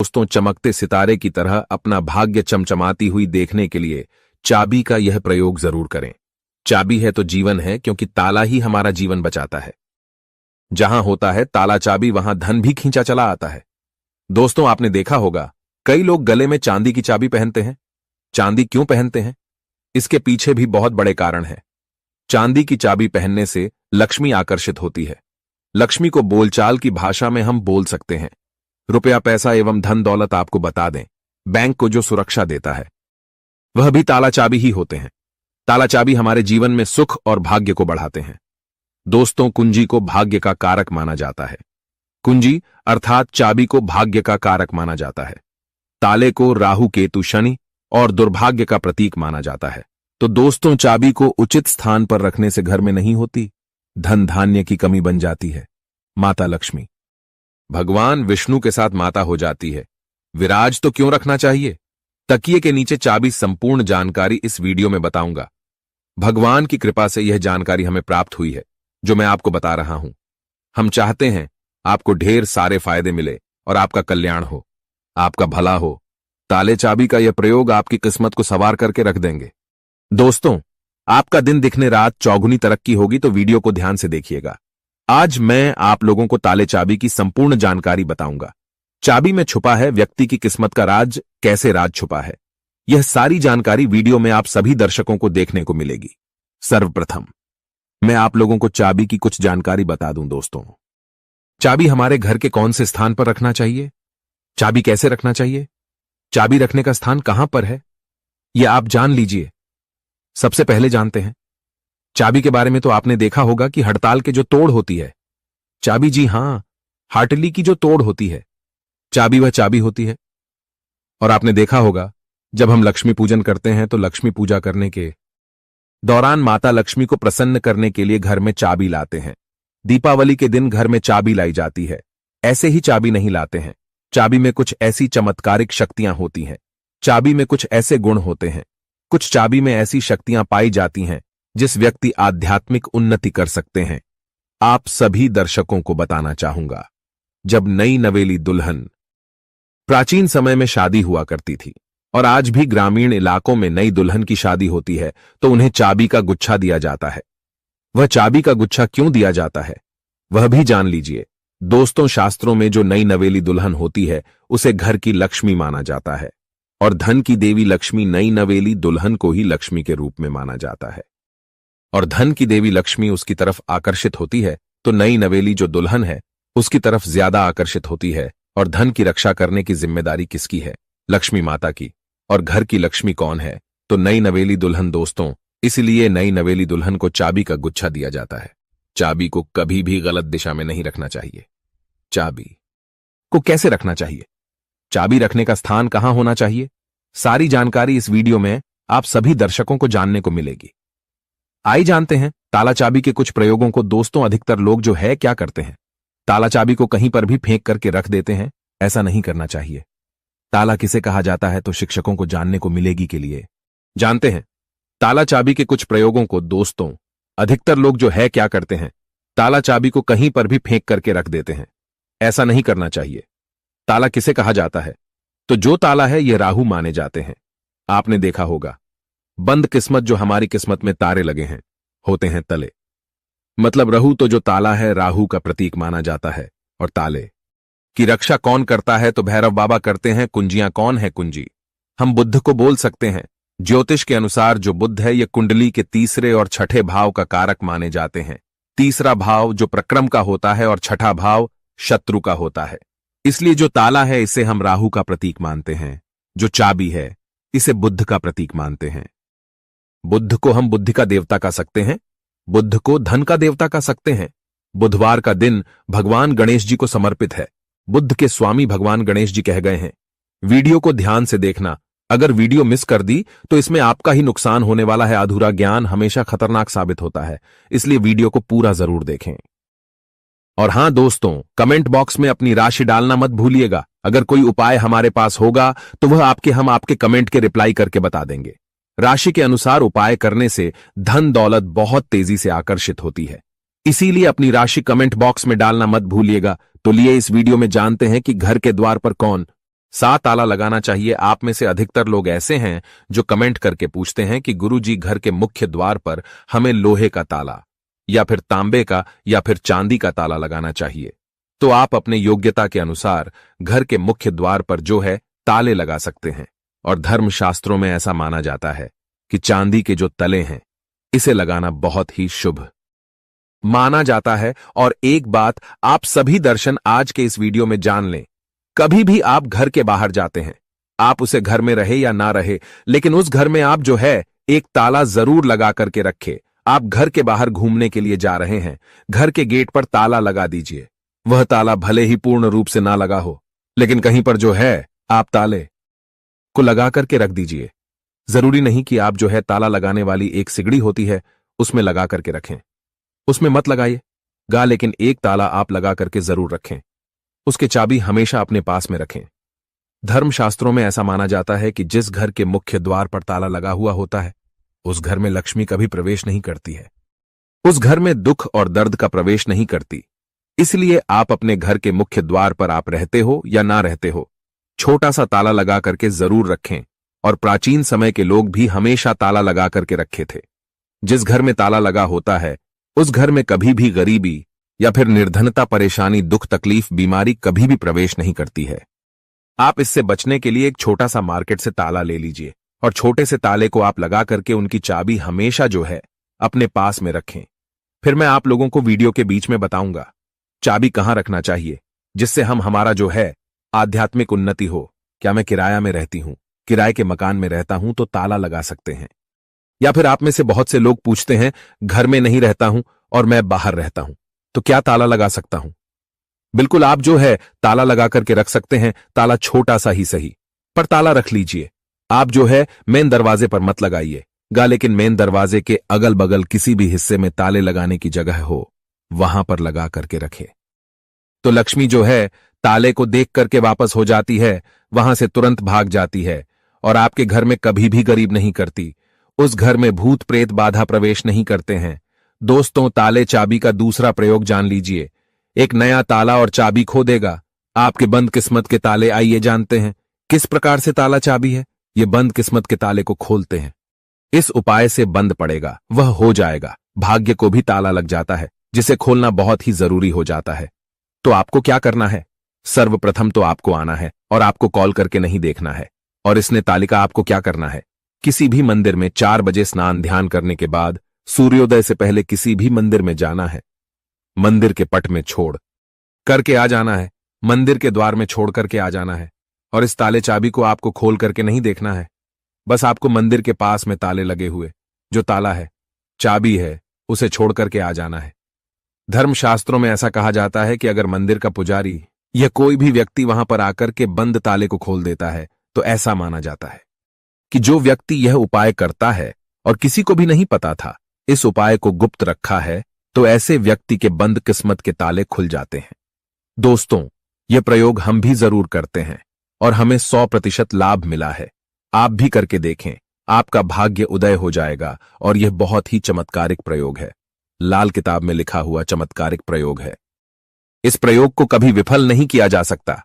दोस्तों, चमकते सितारे की तरह अपना भाग्य चमचमाती हुई देखने के लिए चाबी का यह प्रयोग जरूर करें। चाबी है तो जीवन है, क्योंकि ताला ही हमारा जीवन बचाता है। जहां होता है ताला चाबी, वहां धन भी खींचा चला आता है। दोस्तों, आपने देखा होगा कई लोग गले में चांदी की चाबी पहनते हैं। चांदी क्यों पहनते हैं? इसके पीछे भी बहुत बड़े कारण हैं। चांदी की चाबी पहनने से लक्ष्मी आकर्षित होती है। लक्ष्मी को बोलचाल की भाषा में हम बोल सकते हैं। रुपया, पैसा एवं धन दौलत आपको बता दें, बैंक को जो सुरक्षा देता है वह भी ताला चाबी ही होते हैं। ताला चाबी हमारे जीवन में सुख और भाग्य को बढ़ाते हैं। दोस्तों, कुंजी को भाग्य का कारक माना जाता है। कुंजी अर्थात चाबी को भाग्य का कारक माना जाता है। ताले को राहु, केतु, शनि और दुर्भाग्य का प्रतीक माना जाता है। तो दोस्तों, चाबी को उचित स्थान पर रखने से घर में नहीं होती धन धान्य की कमी बन जाती है। माता लक्ष्मी भगवान विष्णु के साथ माता हो जाती है। विराज तो क्यों रखना चाहिए? तकिए के नीचे चाबी संपूर्ण जानकारी इस वीडियो में बताऊंगा। भगवान की कृपा से यह जानकारी हमें प्राप्त हुई है जो मैं आपको बता रहा हूं। हम चाहते हैं आपको ढेर सारे फायदे मिले और आपका कल्याण हो, आपका भला हो। ताले चाबी का यह प्रयोग आपकी किस्मत को सवार करके रख देंगे। दोस्तों, आपका दिन दिखने रात चौगुनी तरक्की होगी, तो वीडियो को ध्यान से देखिएगा। आज मैं आप लोगों को ताले चाबी की संपूर्ण जानकारी बताऊंगा। चाबी में छुपा है व्यक्ति की किस्मत का राज, कैसे राज छुपा है, यह सारी जानकारी वीडियो में आप सभी दर्शकों को देखने को मिलेगी। सर्वप्रथम मैं आप लोगों को चाबी की कुछ जानकारी बता दूं। दोस्तों, चाबी हमारे घर के कौन से स्थान पर रखना चाहिए? चाबी कैसे रखना चाहिए? चाबी रखने का स्थान कहां पर है, यह आप जान लीजिए। सबसे पहले जानते हैं चाबी के बारे में। तो आपने देखा होगा कि हड़ताल के जो तोड़ होती है चाबी, जी हां, हार्टली की जो तोड़ होती है चाबी, वह चाबी होती है। और आपने देखा होगा जब हम लक्ष्मी पूजन करते हैं तो लक्ष्मी पूजा करने के दौरान माता लक्ष्मी को प्रसन्न करने के लिए घर में चाबी लाते हैं। दीपावली के दिन घर में चाबी लाई जाती है। ऐसे ही चाबी नहीं लाते हैं। चाबी में कुछ ऐसी चमत्कारिक शक्तियां होती हैं। चाबी में कुछ ऐसे गुण होते हैं। कुछ चाबी में ऐसी शक्तियां पाई जाती हैं जिस व्यक्ति आध्यात्मिक उन्नति कर सकते हैं। आप सभी दर्शकों को बताना चाहूंगा, जब नई नवेली दुल्हन प्राचीन समय में शादी हुआ करती थी और आज भी ग्रामीण इलाकों में नई दुल्हन की शादी होती है तो उन्हें चाबी का गुच्छा दिया जाता है। वह चाबी का गुच्छा क्यों दिया जाता है वह भी जान लीजिए। दोस्तों, शास्त्रों में जो नई नवेली दुल्हन होती है उसे घर की लक्ष्मी माना जाता है और धन की देवी लक्ष्मी नई नवेली दुल्हन को ही लक्ष्मी के रूप में माना जाता है। और धन की देवी लक्ष्मी उसकी तरफ आकर्षित होती है तो नई नवेली जो दुल्हन है उसकी तरफ ज्यादा आकर्षित होती है। और धन की रक्षा करने की जिम्मेदारी किसकी है? लक्ष्मी माता की। और घर की लक्ष्मी कौन है? तो नई नवेली दुल्हन। दोस्तों, इसलिए नई नवेली दुल्हन को चाबी का गुच्छा दिया जाता है। चाबी को कभी भी गलत दिशा में नहीं रखना चाहिए। चाबी को कैसे रखना चाहिए? चाबी रखने का स्थान कहां होना चाहिए? सारी जानकारी इस वीडियो में आप सभी दर्शकों को जानने को मिलेगी। आइए जानते हैं ताला चाबी के कुछ प्रयोगों को। दोस्तों, अधिकतर लोग जो है क्या करते हैं, ताला चाबी को कहीं पर भी फेंक करके रख देते हैं। ऐसा नहीं करना चाहिए। ताला किसे कहा जाता है तो शिक्षकों को जानने को मिलेगी के लिए जानते हैं ताला चाबी के कुछ प्रयोगों को। दोस्तों, अधिकतर लोग जो है क्या करते हैं, ताला चाबी को कहीं पर भी फेंक करके रख देते हैं। ऐसा नहीं करना चाहिए। ताला किसे कहा जाता है तो जो ताला है यह राहु माने जाते हैं। आपने देखा होगा बंद किस्मत, जो हमारी किस्मत में तारे लगे हैं, होते हैं तले। मतलब राहु तो जो ताला है राहु का प्रतीक माना जाता है। और ताले की रक्षा कौन करता है तो भैरव बाबा करते हैं। कुंजियां कौन है? कुंजी हम बुध को बोल सकते हैं। ज्योतिष के अनुसार जो बुध है यह कुंडली के तीसरे और छठे भाव का कारक माने जाते हैं। तीसरा भाव जो प्रक्रम का होता है और छठा भाव शत्रु का होता है। इसलिए जो ताला है इसे हम राहु का प्रतीक मानते हैं। जो चाबी है इसे बुध का प्रतीक मानते हैं। बुध को हम बुद्धि का देवता कह सकते हैं। बुध को धन का देवता कह सकते हैं। बुधवार का दिन भगवान गणेश जी को समर्पित है। बुध के स्वामी भगवान गणेश जी कह गए हैं। वीडियो को ध्यान से देखना। अगर वीडियो मिस कर दी तो इसमें आपका ही नुकसान होने वाला है। अधूरा ज्ञान हमेशा खतरनाक साबित होता है, इसलिए वीडियो को पूरा जरूर देखें। और हां दोस्तों, कमेंट बॉक्स में अपनी राशि डालना मत भूलिएगा। अगर कोई उपाय हमारे पास होगा तो वह हम आपके कमेंट के रिप्लाई करके बता देंगे। राशि के अनुसार उपाय करने से धन दौलत बहुत तेजी से आकर्षित होती है, इसीलिए अपनी राशि कमेंट बॉक्स में डालना मत भूलिएगा। तो लिए इस वीडियो में जानते हैं कि घर के द्वार पर कौन साथ ताला लगाना चाहिए। आप में से अधिकतर लोग ऐसे हैं जो कमेंट करके पूछते हैं कि गुरुजी घर के मुख्य द्वार पर हमें लोहे का ताला या फिर तांबे का या फिर चांदी का ताला लगाना चाहिए। तो आप अपने योग्यता के अनुसार घर के मुख्य द्वार पर जो है ताले लगा सकते हैं। और धर्मशास्त्रों में ऐसा माना जाता है कि चांदी के जो तले हैं इसे लगाना बहुत ही शुभ माना जाता है। और एक बात आप सभी दर्शन आज के इस वीडियो में जान लें, कभी भी आप घर के बाहर जाते हैं, आप उसे घर में रहे या ना रहे, लेकिन उस घर में आप जो है एक ताला जरूर लगा करके रखे। आप घर के बाहर घूमने के लिए जा रहे हैं, घर के गेट पर ताला लगा दीजिए। वह ताला भले ही पूर्ण रूप से ना लगा हो, लेकिन कहीं पर जो है आप ताले को लगा करके रख दीजिए। जरूरी नहीं कि आप जो है ताला लगाने वाली एक सिगड़ी होती है उसमें लगा करके रखें, उसमें मत लगाइएगा, लेकिन एक ताला आप लगा करके जरूर रखें। उसकी चाबी हमेशा अपने पास में रखें। धर्मशास्त्रों में ऐसा माना जाता है कि जिस घर के मुख्य द्वार पर ताला लगा हुआ होता है उस घर में लक्ष्मी कभी प्रवेश नहीं करती है, उस घर में दुख और दर्द का प्रवेश नहीं करती। इसलिए आप अपने घर के मुख्य द्वार पर आप रहते हो या ना रहते हो, छोटा सा ताला लगा करके जरूर रखें। और प्राचीन समय के लोग भी हमेशा ताला लगा करके रखे थे। जिस घर में ताला लगा होता है उस घर में कभी भी गरीबी या फिर निर्धनता, परेशानी, दुख, तकलीफ, बीमारी कभी भी प्रवेश नहीं करती है। आप इससे बचने के लिए एक छोटा सा मार्केट से ताला ले लीजिए और छोटे से ताले को आप लगा करके उनकी चाबी हमेशा जो है अपने पास में रखें। फिर मैं आप लोगों को वीडियो के बीच में बताऊंगा चाबी कहां रखना चाहिए, जिससे हमारा जो है आध्यात्मिक उन्नति हो। क्या मैं किराया में रहती हूं, किराए के मकान में रहता हूं तो ताला लगा सकते हैं। या फिर आप में से बहुत से लोग पूछते हैं घर में नहीं रहता हूं और मैं बाहर रहता हूं तो क्या ताला लगा सकता हूं? बिल्कुल, आप जो है ताला लगा करके रख सकते हैं। ताला छोटा सा ही सही, पर ताला रख लीजिए। आप जो है मेन दरवाजे पर मत लगाइएगा, लेकिन मेन दरवाजे के अगल बगल किसी भी हिस्से में ताले लगाने की जगह हो वहां पर लगा करके रखे। तो लक्ष्मी जो है ताले को देख करके वापस हो जाती है, वहां से तुरंत भाग जाती है और आपके घर में कभी भी गरीब नहीं करती। उस घर में भूत प्रेत बाधा प्रवेश नहीं करते हैं। दोस्तों, ताले चाबी का दूसरा प्रयोग जान लीजिए। एक नया ताला और चाबी खो देगा आपके बंद किस्मत के ताले। आइए जानते हैं किस प्रकार से ताला चाबी है ये बंद किस्मत के ताले को खोलते हैं। इस उपाय से बंद पड़ेगा, वह हो जाएगा। भाग्य को भी ताला लग जाता है जिसे खोलना बहुत ही जरूरी हो जाता है। तो आपको क्या करना है? सर्वप्रथम तो आपको आना है और आपको कॉल करके नहीं देखना है। और इसने तालिका आपको क्या करना है, किसी भी मंदिर में 4 बजे स्नान ध्यान करने के बाद सूर्योदय से पहले किसी भी मंदिर में जाना है। मंदिर के पट में छोड़ करके आ जाना है, मंदिर के द्वार में छोड़ करके आ जाना है। और इस ताले चाबी को आपको खोल करके नहीं देखना है, बस आपको मंदिर के पास में ताले लगे हुए जो ताला है, चाबी है, उसे छोड़ करके आ जाना है। धर्मशास्त्रों में ऐसा कहा जाता है कि अगर मंदिर का पुजारी या कोई भी व्यक्ति वहां पर आकर के बंद ताले को खोल देता है तो ऐसा माना जाता है कि जो व्यक्ति यह उपाय करता है और किसी को भी नहीं पता था, इस उपाय को गुप्त रखा है, तो ऐसे व्यक्ति के बंद किस्मत के ताले खुल जाते हैं। दोस्तों, यह प्रयोग हम भी जरूर करते हैं और हमें 100% लाभ मिला है। आप भी करके देखें, आपका भाग्य उदय हो जाएगा। और यह बहुत ही चमत्कारिक प्रयोग है, लाल किताब में लिखा हुआ चमत्कारिक प्रयोग है। इस प्रयोग को कभी विफल नहीं किया जा सकता,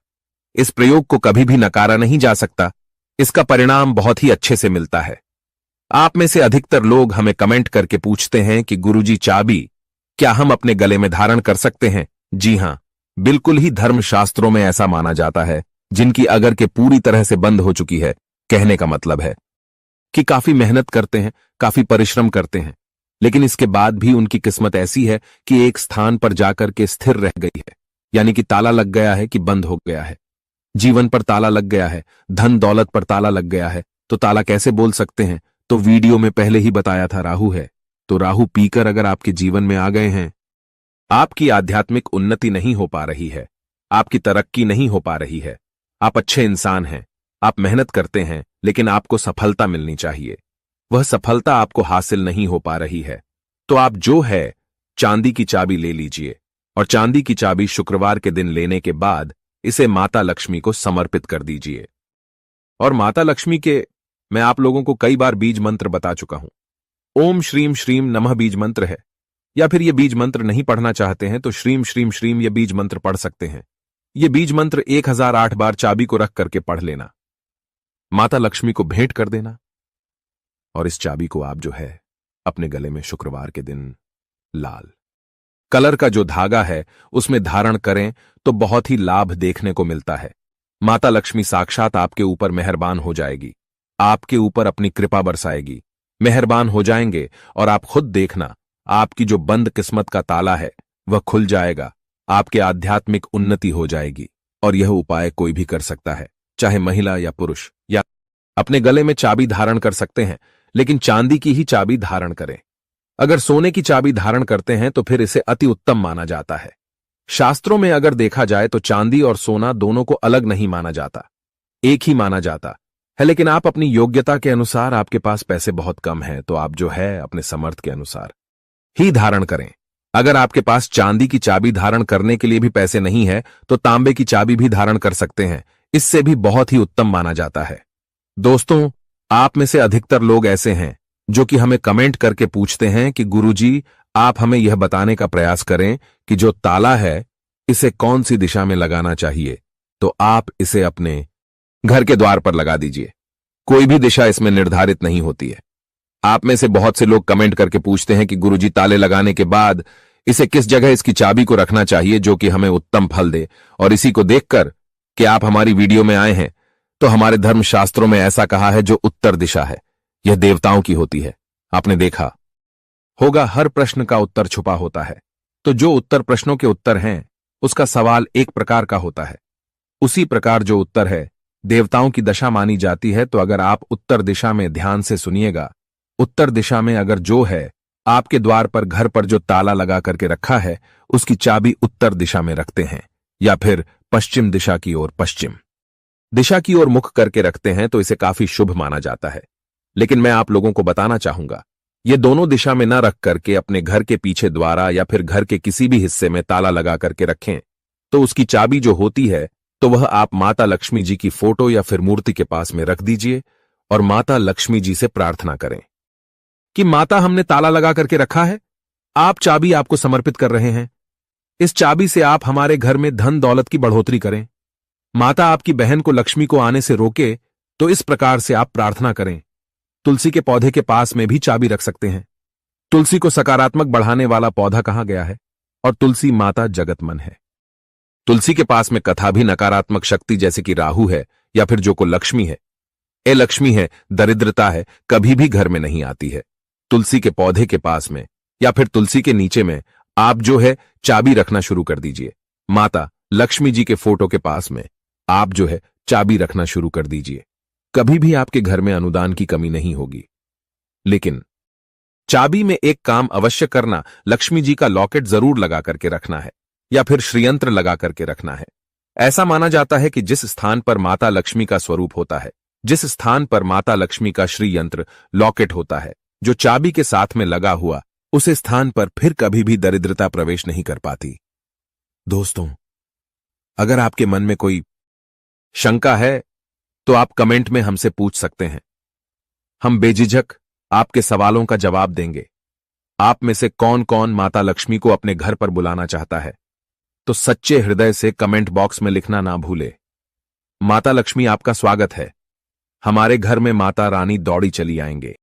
इस प्रयोग को कभी भी नकारा नहीं जा सकता। इसका परिणाम बहुत ही अच्छे से मिलता है। आप में से अधिकतर लोग हमें कमेंट करके पूछते हैं कि गुरुजी चाबी क्या हम अपने गले में धारण कर सकते हैं? जी हां, बिल्कुल ही धर्मशास्त्रों में ऐसा माना जाता है जिनकी अगर के पूरी तरह से बंद हो चुकी है। कहने का मतलब है कि काफी मेहनत करते हैं, काफी परिश्रम करते हैं, लेकिन इसके बाद भी उनकी किस्मत ऐसी है कि एक स्थान पर जाकर के स्थिर रह गई है। यानी कि ताला लग गया है कि बंद हो गया है, जीवन पर ताला लग गया है, धन दौलत पर ताला लग गया है। तो ताला कैसे बोल सकते हैं? तो वीडियो में पहले ही बताया था, राहु है। तो राहु पीकर अगर आपके जीवन में आ गए हैं, आपकी आध्यात्मिक उन्नति नहीं हो पा रही है, आपकी तरक्की नहीं हो पा रही है। आप अच्छे इंसान हैं, आप मेहनत करते हैं, लेकिन आपको सफलता मिलनी चाहिए, वह सफलता आपको हासिल नहीं हो पा रही है। तो आप जो है चांदी की चाबी ले लीजिए और चांदी की चाबी शुक्रवार के दिन लेने के बाद इसे माता लक्ष्मी को समर्पित कर दीजिए। और माता लक्ष्मी के मैं आप लोगों को कई बार बीज मंत्र बता चुका हूं। ओम श्रीम श्रीम नमः बीज मंत्र है, या फिर ये बीज मंत्र नहीं पढ़ना चाहते हैं तो श्रीम श्रीम श्रीम ये बीज मंत्र पढ़ सकते हैं। ये बीज मंत्र 1008 बार चाबी को रख करके पढ़ लेना, माता लक्ष्मी को भेंट कर देना, और इस चाबी को आप जो है अपने गले में शुक्रवार के दिन लाल कलर का जो धागा है उसमें धारण करें तो बहुत ही लाभ देखने को मिलता है। माता लक्ष्मी साक्षात आपके ऊपर मेहरबान हो जाएगी, आपके ऊपर अपनी कृपा बरसाएगी, मेहरबान हो जाएंगे और आप खुद देखना आपकी जो बंद किस्मत का ताला है वह खुल जाएगा, आपके आध्यात्मिक उन्नति हो जाएगी। और यह उपाय कोई भी कर सकता है, चाहे महिला या पुरुष, या अपने गले में चाबी धारण कर सकते हैं, लेकिन चांदी की ही चाबी धारण करें। अगर सोने की चाबी धारण करते हैं तो फिर इसे अति उत्तम माना जाता है। शास्त्रों में अगर देखा जाए तो चांदी और सोना दोनों को अलग नहीं माना जाता, एक ही माना जाता है। लेकिन आप अपनी योग्यता के अनुसार, आपके पास पैसे बहुत कम हैं तो आप जो है अपने समर्थ के अनुसार ही धारण करें। अगर आपके पास चांदी की चाबी धारण करने के लिए भी पैसे नहीं है तो तांबे की चाबी भी धारण कर सकते हैं, इससे भी बहुत ही उत्तम माना जाता है। दोस्तों, आप में से अधिकतर लोग ऐसे हैं जो कि हमें कमेंट करके पूछते हैं कि गुरुजी, आप हमें यह बताने का प्रयास करें कि जो ताला है इसे कौन सी दिशा में लगाना चाहिए, तो आप इसे अपने घर के द्वार पर लगा दीजिए। कोई भी दिशा इसमें निर्धारित नहीं होती है। आप में से बहुत से लोग कमेंट करके पूछते हैं कि गुरुजी, ताले लगाने के बाद इसे किस जगह इसकी चाबी को रखना चाहिए जो कि हमें उत्तम फल दे। और इसी को देखकर कि आप हमारी वीडियो में आए हैं, तो हमारे धर्मशास्त्रों में ऐसा कहा है जो उत्तर दिशा है यह देवताओं की होती है। आपने देखा होगा हर प्रश्न का उत्तर छुपा होता है, तो जो उत्तर प्रश्नों के उत्तर हैं उसका सवाल एक प्रकार का होता है। उसी प्रकार जो उत्तर है देवताओं की दशा मानी जाती है। तो अगर आप उत्तर दिशा में ध्यान से सुनिएगा, उत्तर दिशा में अगर जो है आपके द्वार पर, घर पर जो ताला लगा करके रखा है उसकी चाबी उत्तर दिशा में रखते हैं, या फिर पश्चिम दिशा की ओर, पश्चिम दिशा की ओर मुख करके रखते हैं, तो इसे काफी शुभ माना जाता है। लेकिन मैं आप लोगों को बताना चाहूंगा, ये दोनों दिशा में न रख करके अपने घर के पीछे द्वारा या फिर घर के किसी भी हिस्से में ताला लगा करके रखें, तो उसकी चाबी जो होती है तो वह आप माता लक्ष्मी जी की फोटो या फिर मूर्ति के पास में रख दीजिए और माता लक्ष्मी जी से प्रार्थना करें कि माता, हमने ताला लगा करके रखा है, आप चाबी आपको समर्पित कर रहे हैं। इस चाबी से आप हमारे घर में धन दौलत की बढ़ोतरी करें। माता आपकी बहन को लक्ष्मी को आने से रोके, तो इस प्रकार से आप प्रार्थना करें। तुलसी के पौधे के पास में भी चाबी रख सकते हैं। तुलसी को सकारात्मक बढ़ाने वाला पौधा कहा गया है और तुलसी माता जगतमन है। तुलसी के पास में कथा भी नकारात्मक शक्ति जैसे कि राहु है या फिर जो को लक्ष्मी है, ए लक्ष्मी है, दरिद्रता है, कभी भी घर में नहीं आती है। तुलसी के पौधे के पास में या फिर तुलसी के नीचे में आप जो है चाबी रखना शुरू कर दीजिए। माता लक्ष्मी जी के फोटो के पास में आप जो है चाबी रखना शुरू कर दीजिए। कभी भी आपके घर में अनुदान की कमी नहीं होगी। लेकिन चाबी में एक काम अवश्य करना, लक्ष्मी जी का लॉकेट जरूर लगा करके रखना है या फिर श्रीयंत्र लगा करके रखना है। ऐसा माना जाता है कि जिस स्थान पर माता लक्ष्मी का स्वरूप होता है, जिस स्थान पर माता लक्ष्मी का श्रीयंत्र लॉकेट होता है जो चाबी के साथ में लगा हुआ, उस स्थान पर फिर कभी भी दरिद्रता प्रवेश नहीं कर पाती। दोस्तों, अगर आपके मन में कोई शंका है तो आप कमेंट में हमसे पूछ सकते हैं। हम बेझिझक आपके सवालों का जवाब देंगे। आप में से कौन कौन माता लक्ष्मी को अपने घर पर बुलाना चाहता है, तो सच्चे हृदय से कमेंट बॉक्स में लिखना ना भूले। माता लक्ष्मी आपका स्वागत है। हमारे घर में माता रानी दौड़ी चली आएंगे।